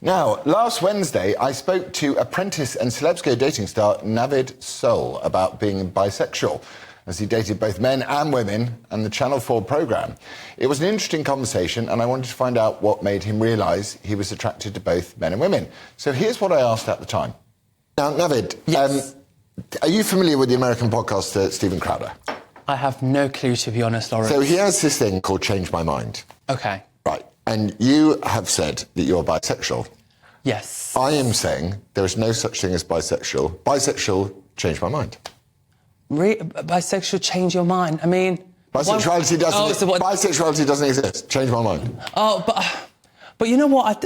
Now, last Wednesday, I spoke to apprentice and Celebsco dating star Navid Soul about being bisexual, as he dated both men and women and the Channel 4 programme. It was an interesting conversation, and I wanted to find out what made him realise he was attracted to both men and women. So here's what I asked at the time. Now, Navid, yes. Are you familiar with the American podcaster Stephen Crowder? I have no clue, to be honest, Laurence. So he has this thing called Change My Mind. OK. Right. And you have said that you're bisexual. Yes. I am saying there is no such thing as bisexual. Bisexual, change my mind. Bisexual, change your mind? I mean... Bisexuality doesn't exist. Change my mind. Oh, but you know what?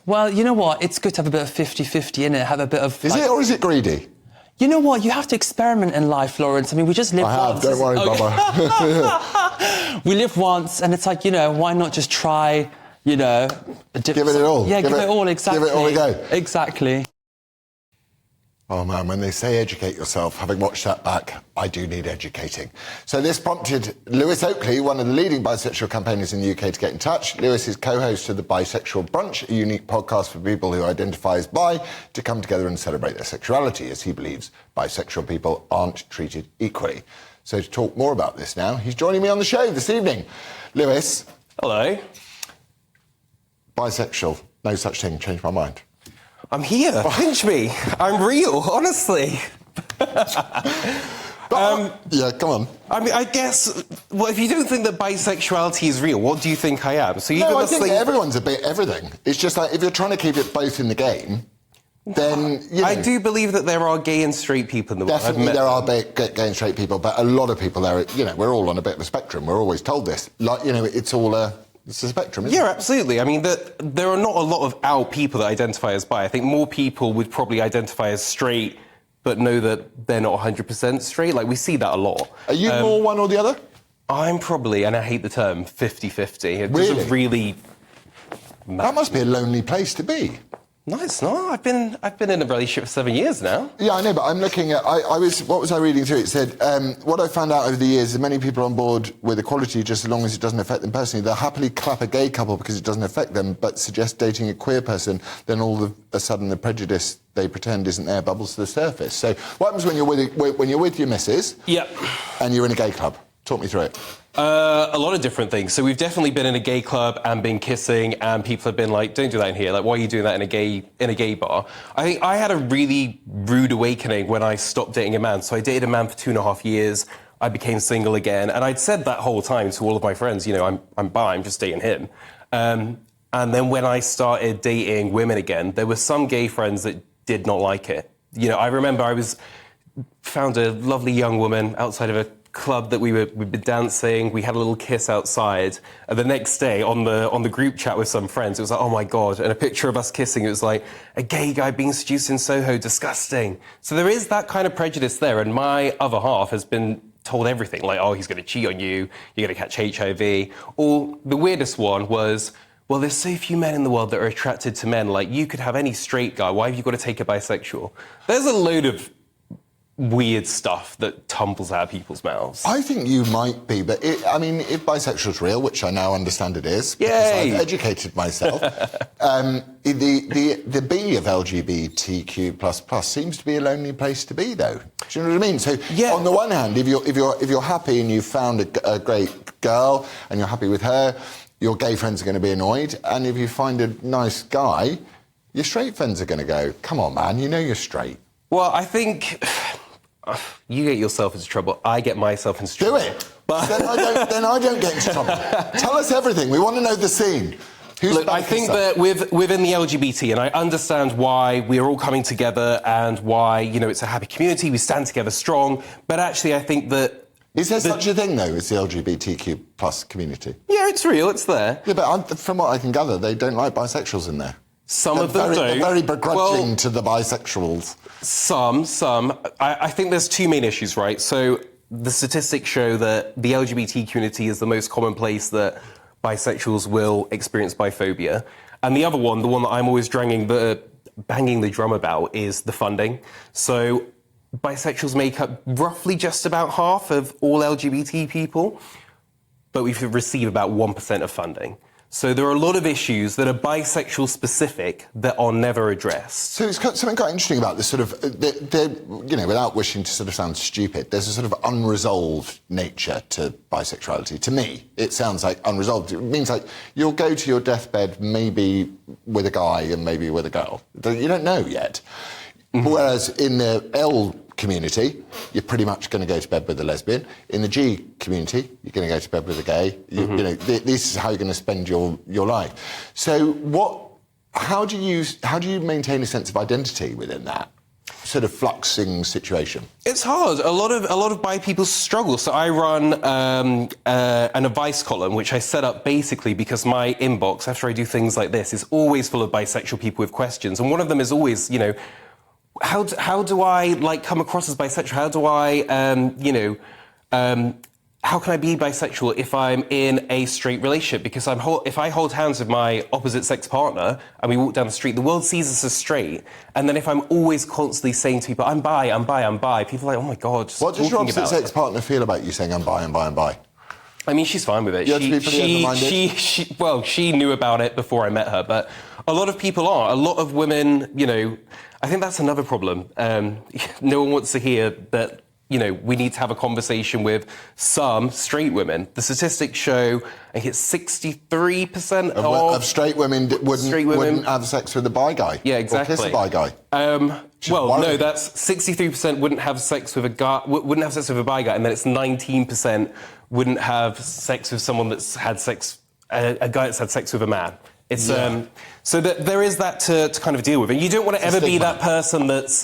Well, you know what? It's good to have a bit of 50-50 in it, have a bit of... Is it, or is it greedy? You know what? You have to experiment in life, Laurence. I mean, we just live once. Don't worry, Bubba. We live once, and it's like, you know, why not just try, you know... Give it all. Yeah, give it all, exactly. Give it all a go. Exactly. Oh, man, when they say educate yourself, having watched that back, I do need educating. So this prompted Lewis Oakley, one of the leading bisexual campaigners in the UK, to get in touch. Lewis is co-host of the Bisexual Brunch, a unique podcast for people who identify as bi, to come together and celebrate their sexuality, as he believes bisexual people aren't treated equally. So to talk more about this now, he's joining me on the show this evening. Lewis. Hello. Bisexual, no such thing, change my mind. I'm here. Pinch me. I'm real, honestly. Yeah, come on. I mean, I guess, well, if you don't think that bisexuality is real, what do you think I am? So I think everyone's a bit everything. It's just like, if you're trying to keep it both in the game, then, you know... I do believe that there are gay and straight people in the world. Definitely there are gay and straight people, but a lot of people there, you know, we're all on a bit of a spectrum. We're always told this. Like, you know, it's a spectrum, isn't it? Yeah, absolutely. I mean, there are not a lot of out people that identify as bi. I think more people would probably identify as straight, but know that they're not 100% straight. Like, we see that a lot. Are you more one or the other? I'm probably, and I hate the term, 50-50. It Really? doesn't really... That must be a lonely place to be. No, it's not. I've been in a relationship for 7 years now. Yeah, I know, but I'm looking at... what was I reading through? It said, what I found out over the years is many people are on board with equality just as long as it doesn't affect them personally. They'll happily clap a gay couple because it doesn't affect them, but suggest dating a queer person, then all of a sudden the prejudice they pretend isn't there bubbles to the surface. So what happens when you're with your missus... Yep. ...and you're in a gay club? Talk me through it. A lot of different things. So we've definitely been in a gay club and been kissing, and people have been like, don't do that in here. Like, why are you doing that in a gay bar? I think I had a really rude awakening when I stopped dating a man. So I dated a man for 2.5 years. I became single again. And I'd said that whole time to all of my friends, you know, I'm bi, I'm just dating him. And then when I started dating women again, there were some gay friends that did not like it. You know, I remember found a lovely young woman outside of a club that we'd been dancing. We had a little kiss outside, and the next day on the group chat with some friends, it was like, oh my god, and a picture of us kissing. It was like, a gay guy being seduced in Soho, disgusting. So there is that kind of prejudice there, and my other half has been told everything, like, oh, he's going to cheat on you, you're going to catch HIV. Or the weirdest one was, well, there's so few men in the world that are attracted to men. Like, you could have any straight guy, why have you got to take a bisexual? There's a load of weird stuff that tumbles out of people's mouths. I think you might be, but if bisexual's real, which I now understand it is, Yay! because I've educated myself, the B of LGBTQ++ seems to be a lonely place to be, though. Do you know what I mean? So, yeah. On the one hand, if you're happy and you've found a great girl and you're happy with her, your gay friends are going to be annoyed, and if you find a nice guy, your straight friends are going to go, come on, man, you know you're straight. Well, I think... You get yourself into trouble, I get myself into trouble. Do it. But then I don't get into trouble. Tell us everything. We want to know the scene. Look, I think that within the LGBT, and I understand why we're all coming together and why, you know, it's a happy community, we stand together strong, but actually I think that... Is there such a thing, though, as the LGBTQ+ community? Yeah, it's real, it's there. Yeah, but from what I can gather, they don't like bisexuals in there. Some of them do. They're very begrudging to the bisexuals. Some. I think there's two main issues, right? So the statistics show that the LGBT community is the most common place that bisexuals will experience biphobia. And the other one, the one that I'm always banging the drum about, is the funding. So bisexuals make up roughly just about half of all LGBT people, but we receive about 1% of funding. So there are a lot of issues that are bisexual specific that are never addressed. So it's got something quite interesting about this sort of, you know, without wishing to sort of sound stupid, there's a sort of unresolved nature to bisexuality. To me, it sounds like unresolved. It means like you'll go to your deathbed maybe with a guy and maybe with a girl. You don't know yet. Mm-hmm. Whereas in the L community, you're pretty much going to go to bed with a lesbian. In the G community, you're going to go to bed with a gay. You know, this is how you're going to spend your life. So how do you maintain a sense of identity within that sort of fluxing situation? It's hard. A lot of bi people struggle. So I run an advice column, which I set up basically because my inbox, after I do things like this, is always full of bisexual people with questions. And one of them is always, you know, how do I like come across as bisexual? How do I, how can I be bisexual if I'm in a straight relationship? Because if I hold hands with my opposite sex partner and we walk down the street, the world sees us as straight. And then if I'm always constantly saying to people, I'm bi, people are like, oh my God. What does your opposite sex partner feel about you saying I'm bi? I mean, she's fine with it. You have to be pretty open-minded? She knew about it before I met her, but a lot of people are. A lot of women, you know, I think that's another problem. No one wants to hear that, you know, we need to have a conversation with some straight women. The statistics show, I think it's 63% of straight women wouldn't have sex with a bi guy. Yeah, exactly. Or kiss a bi guy. Well, no, that's 63% wouldn't have sex with a guy, wouldn't have sex with a bi guy, and then it's 19% wouldn't have sex with someone that's had sex, a guy that's had sex with a man. It's so that there is that to kind of deal with, and you don't want to ever be that person that's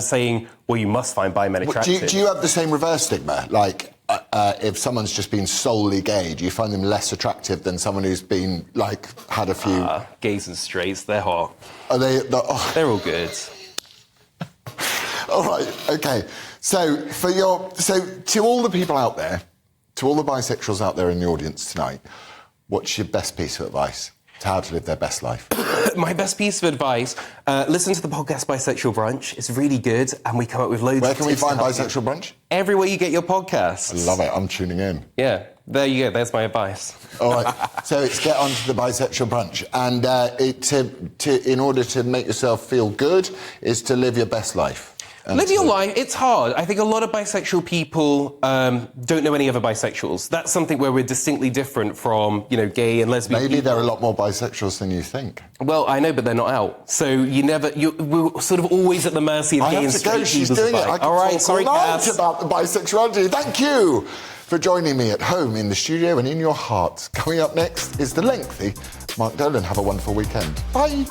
saying, "Well, you must find bi men attractive." Do you have the same reverse stigma? Like, if someone's just been solely gay, do you find them less attractive than someone who's been like had a few? Gays and straights, they're hot. Are they? They're all good. All right. Okay. So to all the people out there, to all the bisexuals out there in the audience tonight, what's your best piece of advice to how to live their best life? My best piece of advice, listen to the podcast Bisexual Brunch. It's really good, and we come up with loads of tips. Where can we find Bisexual Brunch? Everywhere you get your podcasts. I love it. I'm tuning in. Yeah, there you go. There's my advice. All right. So it's get onto the Bisexual Brunch. And in order to make yourself feel good is to live your best life. Live your life. It's hard. I think a lot of bisexual people don't know any other bisexuals. That's something where we're distinctly different from, you know, gay and lesbian Maybe people. there are a lot more bisexuals than you think. Well, I know, but they're not out. So we're sort of always at the mercy of gay and straight people. She's doing it. I can talk all night about the bisexuality. Thank you for joining me at home, in the studio and in your hearts. Coming up next is the lengthy Mark Dolan. Have a wonderful weekend. Bye.